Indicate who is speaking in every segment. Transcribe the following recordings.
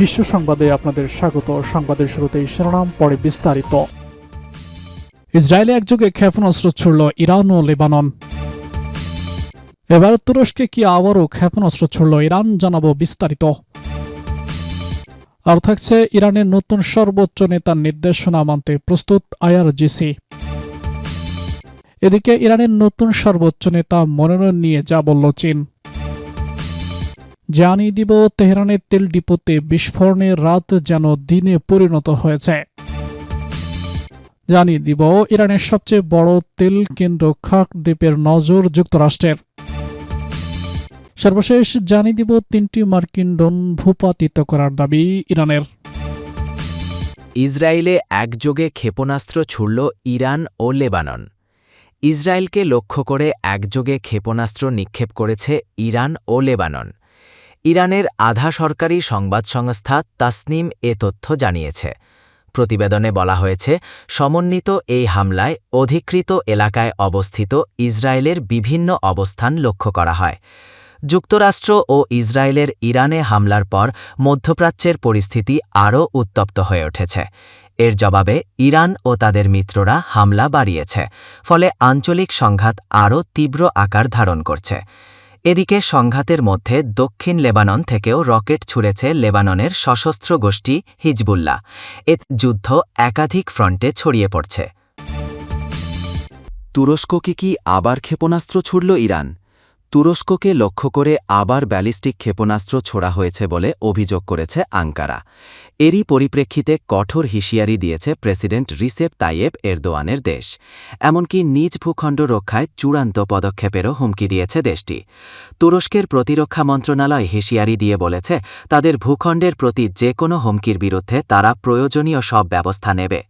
Speaker 1: বিশ্ব সংবাদে আপনাদের স্বাগত। সংবাদের শুরুতেই শিরোনাম, পরে বিস্তারিত। ইসরায়েলে একযোগে ক্ষেপণাস্ত্র ছুড়ল ইরান ও লেবানন। এবার তুরস্কে কি আবারও ক্ষেপণাস্ত্র ছুড়ল ইরান, জানাবো বিস্তারিত। আর থাকছে ইরানের নতুন সর্বোচ্চ নেতার নির্দেশনা মানতে প্রস্তুত আইআরজিসি। এদিকে ইরানের নতুন সর্বোচ্চ নেতা মনোনয়ন নিয়ে যা বলল চীন। জানিয়ে দিব তেহরানের তেল ডিপোতে বিস্ফোরণের রাত যেন দিনে পরিণত হয়েছে। জানিয়ে দিব ইরানের সবচেয়ে বড় তেল কেন্দ্র খাক দ্বীপের নজর যুক্তরাষ্ট্রের। সর্বশেষ জানিয়ে দিব 3টি মার্কিন ড্রোন ভূপাতিত করার দাবি ইরানের।
Speaker 2: ইসরায়েলে একযোগে ক্ষেপণাস্ত্র ছুড়ল ইরান ও লেবানন। ইসরায়েলকে লক্ষ্য করে একযোগে ক্ষেপণাস্ত্র নিক্ষেপ করেছে ইরান ও লেবানন। ইরানের আধা সরকারি সংবাদ সংস্থা তাসনিম এ তথ্য জানিয়েছে। প্রতিবেদনে বলা হয়েছে, সমন্বিত এই হামলায় অধিকৃত এলাকায় অবস্থিত ইসরায়েলের বিভিন্ন অবস্থান লক্ষ্য করা হয়। যুক্তরাষ্ট্র ও ইসরায়েলের ইরানে হামলার পর মধ্যপ্রাচ্যের পরিস্থিতি আরও উত্তপ্ত হয়ে উঠেছে। এর জবাবে ইরান ও তাদের মিত্ররা হামলা বাড়িয়েছে, ফলে আঞ্চলিক সংঘাত আরও তীব্র আকার ধারণ করছে। এদিকে সংঘাতের মধ্যে দক্ষিণ লেবানন থেকেও রকেট ছুড়েছে লেবাননের সশস্ত্র গোষ্ঠী হিজবুল্লাহ। যুদ্ধ একাধিক ফ্রন্টে ছড়িয়ে পড়ছে।
Speaker 3: তুরস্ককে কি আবার ক্ষেপণাস্ত্র ছুড়ল ইরান? তুরস্ককে লক্ষ্য করে আবার ব্যালিস্টিক ক্ষেপণাস্ত্র ছোড়া হয়েছে বলে অভিযোগ করেছে আঙ্কারা। এরই পরিপ্রেক্ষিতে কঠোর হুঁশিয়ারি দিয়েছে প্রেসিডেন্ট রিসেপ তাইয়েপ এরদোয়ানের দেশ। এমনকি নিজ ভূখণ্ড রক্ষায় চূড়ান্ত পদক্ষেপেরও হুমকি দিয়েছে দেশটি। তুরস্কের প্রতিরক্ষা মন্ত্রণালয় হুঁশিয়ারি দিয়ে বলেছে, তাদের ভূখণ্ডের প্রতি যে কোনো হুমকির বিরুদ্ধে তারা প্রয়োজনীয় সব ব্যবস্থা নেবে।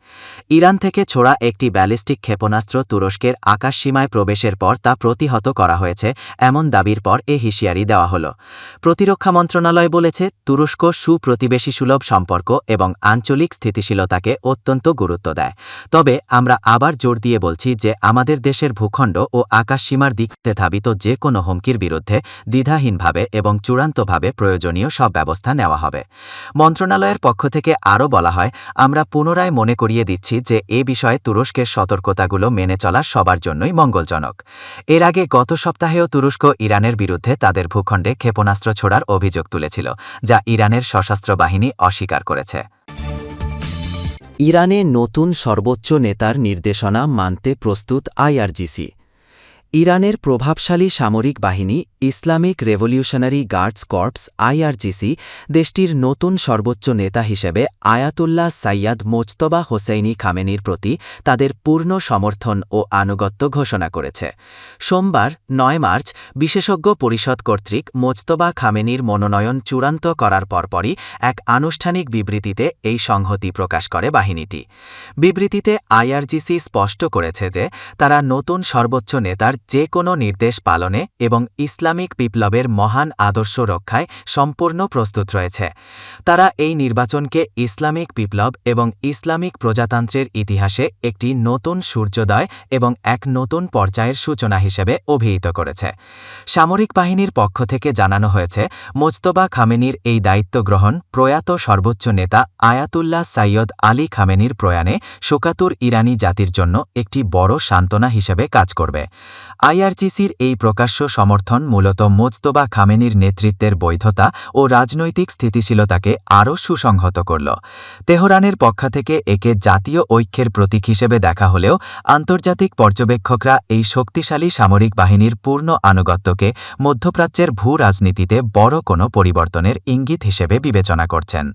Speaker 3: ইরান থেকে ছোড়া একটি ব্যালিস্টিক ক্ষেপণাস্ত্র তুরস্কের আকাশসীমায় প্রবেশের পর তা প্রতিহত করা হয়েছে, এমন দাবির পর এ হুঁশিয়ারি দেওয়া হল। প্রতিরক্ষা মন্ত্রণালয় বলেছে, তুরস্ক সুপ্রতিবেশী সুলভ সম্পর্ক এবং আঞ্চলিক স্থিতিশীলতাকে অত্যন্ত গুরুত্ব দেয়। তবে আমরা আবার জোর দিয়ে বলছি যে আমাদের দেশের ভূখণ্ড ও আকাশসীমার দিকে ধাবিত যে কোনো হুমকির বিরুদ্ধে দ্বিধাহীনভাবে এবং চূড়ান্তভাবে প্রয়োজনীয় সব ব্যবস্থা নেওয়া হবে। মন্ত্রণালয়ের পক্ষ থেকে আরও বলা হয়, আমরা পুনরায় মনে করিয়ে দিচ্ছি যে এ বিষয়ে তুরস্কের সতর্কতাগুলো মেনে চলা সবার জন্যই মঙ্গলজনক। এর আগে গত সপ্তাহেও তুরস্ক ইরানের বিরুদ্ধে তাদের ভূখণ্ডে ক্ষেপণাস্ত্র ছোড়ার অভিযোগ তুলেছিল, যা ইরানের সশস্ত্র বাহিনী অস্বীকার করেছে। ইরানে নতুন সর্বোচ্চ নেতার নির্দেশনা মানতে প্রস্তুত আইআরজিসি। ইরানের প্রভাবশালী সামরিক বাহিনী Islamic revolutionary guards corps IRGC দেশটির নতুন সর্বোচ্চ নেতা হিসেবে আয়াতুল্লাহ সাইয়াদ মোজতবা হোসেইনি খামেনির প্রতি তাদের পূর্ণ সমর্থন ও আনুগত্য ঘোষণা করেছে। সোমবার 9 মার্চ বিশেষজ্ঞ পরিষদ কর্তৃক মোজতবা খামেনির মনোনয়ন চূড়ান্ত করার পরপরই এক আনুষ্ঠানিক বিবৃতিতে এই সংহতি প্রকাশ করে বাহিনীটি। বিবৃতিতে আইআরজিসি স্পষ্ট করেছে যে তারা নতুন সর্বোচ্চ নেতার যে কোনো নির্দেশ পালনে এবং ইসলামিক বিপ্লবের মহান আদর্শ রক্ষায় সম্পূর্ণ প্রস্তুত রয়েছে। তারা এই নির্বাচনকে ইসলামিক বিপ্লব এবং ইসলামিক প্রজাতন্ত্রের ইতিহাসে একটি নতুন সূর্যোদয় এবং এক নতুন পর্যায়ের সূচনা হিসেবে অভিহিত করেছে। সামরিক বাহিনীর পক্ষ থেকে জানানো হয়েছে, মোজতবা খামেনির এই দায়িত্ব গ্রহণ প্রয়াত সর্বোচ্চ নেতা আয়াতুল্লাহ সাইয়দ আলী খামেনির প্রয়াণে শোকাতুর ইরানি জাতির জন্য একটি বড় সান্ত্বনা হিসেবে কাজ করবে। আইআরজিসির এই প্রকাশ্য সমর্থন মূলত মোজতবা খামেনির নেতৃত্বের বৈধতা ও রাজনৈতিক স্থিতিশীলতাকে আরও সুসংহত করল। তেহরানের পক্ষ থেকে একে জাতীয় ঐক্যের প্রতীক হিসেবে দেখা হলেও আন্তর্জাতিক পর্যবেক্ষকরা এই শক্তিশালী সামরিক বাহিনীর পূর্ণ আনুগত্যকে মধ্যপ্রাচ্যের ভূ রাজনীতিতে বড় কোনো পরিবর্তনের ইঙ্গিত হিসেবে বিবেচনা করছেন।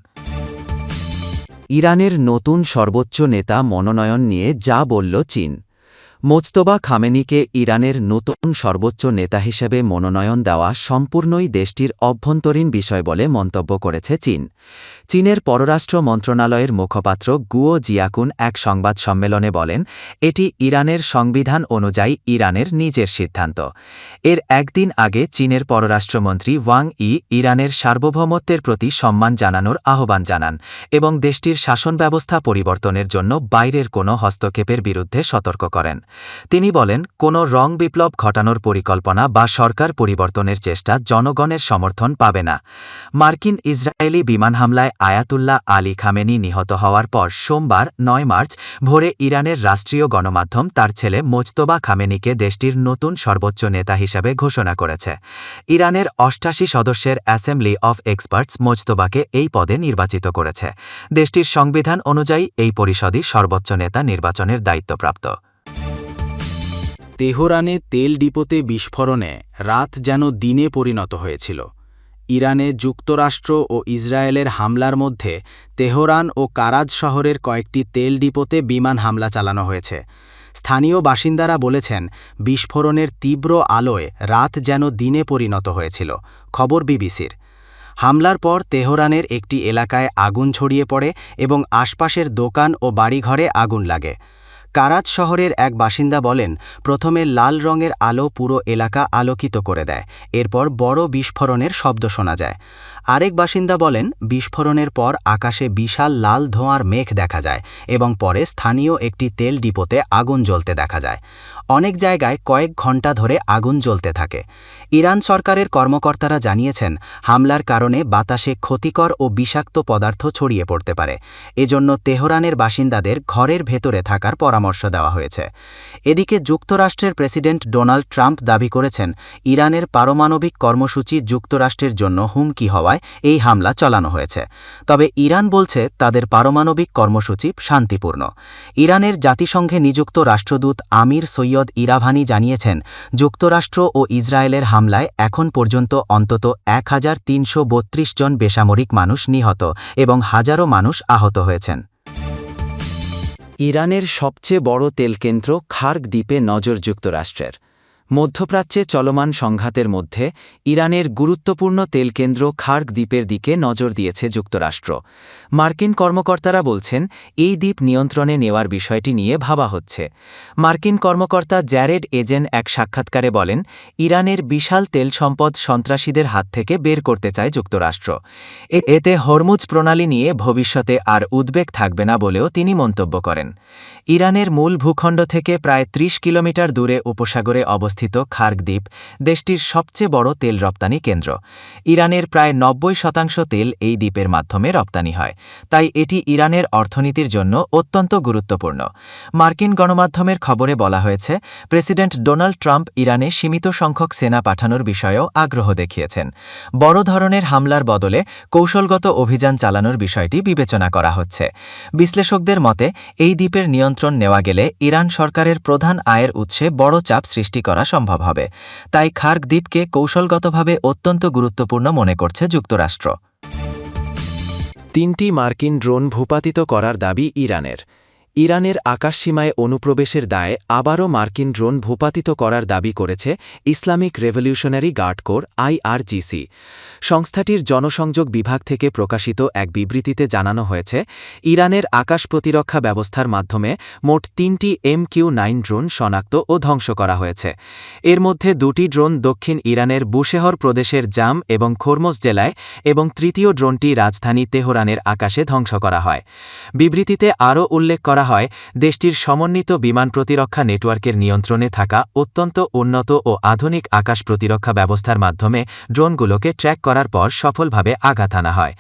Speaker 3: ইরানের নতুন সর্বোচ্চ নেতা মনোনয়ন নিয়ে যা বলল চীন। মোজতবা খামেনিকে ইরানের নতুন সর্বোচ্চ নেতা হিসেবে মনোনয়ন দেওয়া সম্পূর্ণই দেশটির অভ্যন্তরীণ বিষয় বলে মন্তব্য করেছে চীন। চীনের পররাষ্ট্র মন্ত্রণালয়ের মুখপাত্র গুও জিয়াকুন এক সংবাদ সম্মেলনে বলেন, এটি ইরানের সংবিধান অনুযায়ী ইরানের নিজের সিদ্ধান্ত। এর একদিন আগে চীনের পররাষ্ট্রমন্ত্রী ওয়াং ই ইরানের সার্বভৌমত্বের প্রতি সম্মান জানানোর আহ্বান জানান এবং দেশটির শাসন ব্যবস্থা পরিবর্তনের জন্য বাইরের কোনো হস্তক্ষেপের বিরুদ্ধে সতর্ক করেন। তিনি বলেন, কোনো রং বিপ্লব ঘটানোর পরিকল্পনা বা সরকার পরিবর্তনের চেষ্টা জনগণের সমর্থন পাবে না। মার্কিন ইসরায়েলি বিমান হামলায় আয়াতুল্লাহ আলী খামেনি নিহত হওয়ার পর সোমবার ৯ মার্চ ভোরে ইরানের রাষ্ট্রীয় গণমাধ্যম তার ছেলে মোজতবা খামেনিকে দেশটির নতুন সর্বোচ্চ নেতা হিসাবে ঘোষণা করেছে। ইরানের ৮৮ সদস্যের অ্যাসেম্বলি অফ এক্সপার্টস মোজতবাকে এই পদে নির্বাচিত করেছে। দেশটির সংবিধান অনুযায়ী এই পরিষদই সর্বোচ্চ নেতা নির্বাচনের দায়িত্বপ্রাপ্ত।
Speaker 4: তেহরানে তেল ডিপোতে বিস্ফোরণে রাত যেন দিনে পরিণত হয়েছিল। ইরানে যুক্তরাষ্ট্র ও ইসরায়েলের হামলার মধ্যে তেহরান ও কারাজ শহরের কয়েকটি তেল ডিপোতে বিমান হামলা চালানো হয়েছে। স্থানীয় বাসিন্দারা বলেছেন, বিস্ফোরণের তীব্র আলোয় রাত যেন দিনে পরিণত হয়েছিল। খবর বিবিসির। হামলার পর তেহরানের একটি এলাকায় আগুন ছড়িয়ে পড়ে এবং আশপাশের দোকান ও বাড়িঘরে আগুন লাগে। কারাজ শহরের এক বাসিন্দা বলেন, প্রথমে লাল রঙের আলো পুরো এলাকা আলোকিত করে দেয়, এরপর বড় বিস্ফোরণের শব্দ শোনা যায়। আরেক বাসিন্দা বলেন, বিস্ফোরণের পর আকাশে বিশাল লাল ধোঁয়ার মেঘ দেখা যায় এবং পরে স্থানীয় একটি তেল ডিপোতে আগুন জ্বলতে দেখা যায়। অনেক জায়গায় কয়েক ঘণ্টা ধরে আগুন জ্বলতে থাকে। ইরান সরকারের কর্মকর্তারা জানিয়েছেন, হামলার কারণে বাতাসে ক্ষতিকর ও বিষাক্ত পদার্থ ছড়িয়ে পড়তে পারে। এজন্য তেহরানের বাসিন্দাদের ঘরের ভেতরে থাকার পরামর্শ দেওয়া হয়েছে। এদিকে যুক্তরাষ্ট্রের প্রেসিডেন্ট ডোনাল্ড ট্রাম্প দাবি করেছেন, ইরানের পারমাণবিক কর্মসূচি যুক্তরাষ্ট্রের জন্য হুমকি হওয়ায় এই হামলা চালানো হয়েছে। তবে ইরান বলছে তাদের পারমাণবিক কর্মসূচি শান্তিপূর্ণ। ইরানের জাতিসংঘে নিযুক্ত রাষ্ট্রদূত আমির সৈয়দ ইরাভানি জানিয়েছেন, যুক্তরাষ্ট্র ও ইসরায়েলের হামলায় এখন পর্যন্ত অন্তত ১৩৩৩ জন বেসামরিক মানুষ নিহত এবং হাজারো মানুষ আহত হয়েছেন।
Speaker 2: ইরানের সবচেয়ে বড় তেলকেন্দ্র খার্গ দ্বীপে নজর যুক্তরাষ্ট্রের। মধ্যপ্রাচ্যে চলমান সংঘাতের মধ্যে ইরানের গুরুত্বপূর্ণ তেলকেন্দ্র খার্গ দ্বীপের দিকে নজর দিয়েছে যুক্তরাষ্ট্র। মার্কিন কর্মকর্তারা বলছেন, এই দ্বীপ নিয়ন্ত্রণে নেওয়ার বিষয়টি নিয়ে ভাবা হচ্ছে। মার্কিন কর্মকর্তা জ্যারেড এজেন এক সাক্ষাৎকারে বলেন, ইরানের বিশাল তেল সম্পদ সন্ত্রাসীদের হাত থেকে বের করতে চায় যুক্তরাষ্ট্র। এতে হরমুজ প্রণালী নিয়ে ভবিষ্যতে আর উদ্বেগ থাকবে না বলেও তিনি মন্তব্য করেন। ইরানের মূল ভূখণ্ড থেকে প্রায় ৩০ কিলোমিটার দূরে উপসাগরে অবস্থিত খার্গ দ্বীপ দেশটির সবচেয়ে বড় তেল রপ্তানি কেন্দ্র। ইরানের প্রায় ৯০% তেল এই দ্বীপের মাধ্যমে রপ্তানি হয়, তাই এটি ইরানের অর্থনীতির জন্য অত্যন্ত গুরুত্বপূর্ণ। মার্কিন গণমাধ্যমের খবরে বলা হয়েছে, প্রেসিডেন্ট ডোনাল্ড ট্রাম্প ইরানে সীমিত সংখ্যক সেনা পাঠানোর বিষয়েও আগ্রহ দেখিয়েছেন। বড় ধরনের হামলার বদলে কৌশলগত অভিযান চালানোর বিষয়টি বিবেচনা করা হচ্ছে। বিশ্লেষকদের মতে, এই দ্বীপের নিয়ন্ত্রণ নেওয়া গেলে ইরান সরকারের প্রধান আয়ের উৎসে বড় চাপ সৃষ্টি করা সম্ভব হবে। তাই খার্গ দ্বীপকে কৌশলগতভাবে অত্যন্ত গুরুত্বপূর্ণ মনে করছে যুক্তরাষ্ট্র।
Speaker 4: ৩টি মার্কিন ড্রোন ভূপাতিত করার দাবি ইরানের। ইরানের আকাশসীমায় অনুপ্রবেশের দায়ে আবারও মার্কিন ড্রোন ভূপাতিত করার দাবি করেছে Islamic Revolutionary Guard Corps IRGC। সংস্থাটির জনসংযোগ বিভাগ থেকে প্রকাশিত এক বিবৃতিতে জানানো হয়েছে, ইরানের আকাশ প্রতিরক্ষা ব্যবস্থার মাধ্যমে মোট ৩টি MQ-9 ড্রোন শনাক্ত ও ধ্বংস করা হয়েছে। এর মধ্যে ২টি ড্রোন দক্ষিণ ইরানের বুশেহর প্রদেশের জাম এবং খোরমজ জেলায় এবং তৃতীয় ড্রোনটি রাজধানী তেহরানের আকাশে ধ্বংস করা হয়। বিবৃতিতে আরও উল্লেখ করা হয়, দেশটির সমন্বিত বিমান প্রতিরক্ষা নেটওয়ার্কের নিয়ন্ত্রণে থাকা অত্যন্ত উন্নত ও আধুনিক আকাশ প্রতিরক্ষা ব্যবস্থার মাধ্যমে ড্রোনগুলোকে ট্র্যাক করার পর সফলভাবে আঘাত আনা হয়।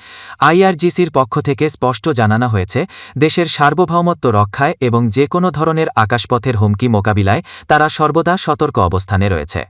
Speaker 4: IRGCর পক্ষ থেকে স্পষ্ট জানানো হয়েছে, দেশের সার্বভৌমত্ব রক্ষায় এবং যে কোনো ধরনের আকাশপথের হুমকি মোকাবিলায় তারা সর্বদা সতর্ক অবস্থানে রয়েছে।